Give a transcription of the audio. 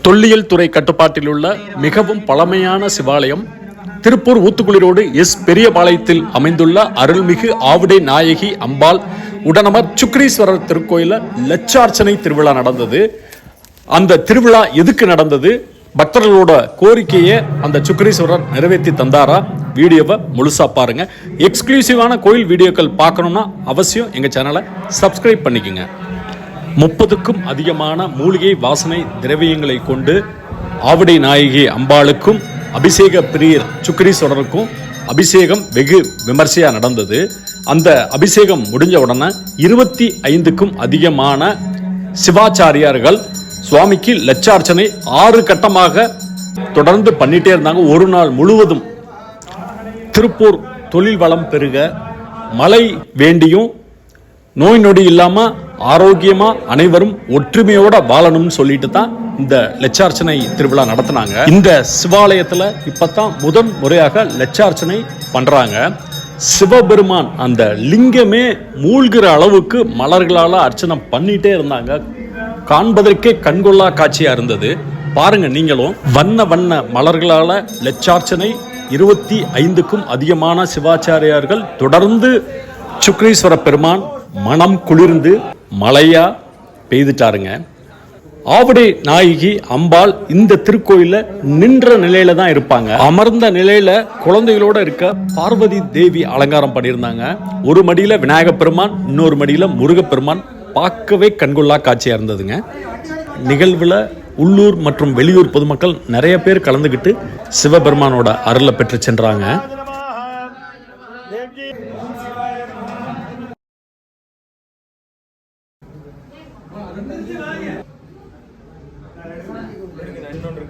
தொல்லியல் துறை கட்டுப்பாட்டில் உள்ள மிகவும் பழமையான சிவாலயம் திருப்பூர் ஊத்துக்குளி ரோடு எஸ் பெரியபாளையத்தில் அமைந்துள்ள அருள்மிகு ஆவுடை நாயகி அம்பாள் உடனமர் சுக்ரீஸ்வரர் திருக்கோயில லட்சார்ச்சனை திருவிழா நடந்தது. அந்த திருவிழா எதுக்கு நடந்தது, பக்தர்களோட கோரிக்கையை அந்த சுக்ரீஸ்வரர் நிறைவேற்றி தந்தாரா? வீடியோவை முழுசா பாருங்க. எக்ஸ்க்ளூசிவான கோயில் வீடியோக்கள் பார்க்கணும்னா அவசியம் எங்க சேனலை சப்ஸ்கிரைப் பண்ணிக்கோங்க. 30க்கும் அதிகமான மூலிகை வாசனை திரவியங்களை கொண்டு ஆவுடை நாயகி அம்பாளுக்கும் அபிஷேக பிரியர் சுக்ரீஸ்வரருக்கும் அபிஷேகம் வெகு விமர்சையா நடந்தது. அந்த அபிஷேகம் முடிஞ்ச உடனே 25க்கும் அதிகமான சிவாச்சாரியார்கள் சுவாமிக்கு லட்சார்ச்சனை 6 கட்டமாக தொடர்ந்து பண்ணிட்டே இருந்தாங்க. ஒரு நாள் முழுவதும் திருப்பூர் தொழில் வளம் பெருக, மழை வேண்டியும் நோய் நொடி இல்லாம ஆரோக்கியமா அனைவரும் ஒற்றுமையோட வாழணும்னு சொல்லிட்டு தான் இந்த லட்சார்ச்சனை திருவிழா நடத்தினாங்க. இந்த சிவாலயத்துல இப்பதான் முதன் முறையாக லட்சார்ச்சனை பண்றாங்க. சிவபெருமான் அந்த லிங்கமே மூழ்கிற அளவுக்கு மலர்களால அர்ச்சனை பண்ணிட்டே இருந்தாங்க. காண்பதற்கே கண்கொள்ளா காட்சியா இருந்தது. பாருங்க நீங்களும். வண்ண வண்ண மலர்களால லட்சார்ச்சனை 25க்கும் அதிகமான சிவாச்சாரியார்கள் தொடர்ந்து சுக்ரீஸ்வர பெருமான் மனம் குளிர்ந்து மழையா பெய்துட்டாருங்க. ஆவுடை நாயகி அம்பாள் இந்த திருக்கோயில நின்ற நிலையில தான் இருப்பாங்க. அமர்ந்த நிலையில குழந்தைகளோட இருக்க பார்வதி தேவி அலங்காரம் பண்ணியிருந்தாங்க. ஒரு மடியில விநாயக பெருமான், இன்னொரு மடியில முருகப்பெருமான். பார்க்கவே கண்கொள்ளா காட்சியா இருந்ததுங்க. நிகழ்வுல உள்ளூர் மற்றும் வெளியூர் பொதுமக்கள் நிறைய பேர் கலந்துகிட்டு சிவபெருமானோட அருளை பெற்று சென்றாங்க. இன்னொன்று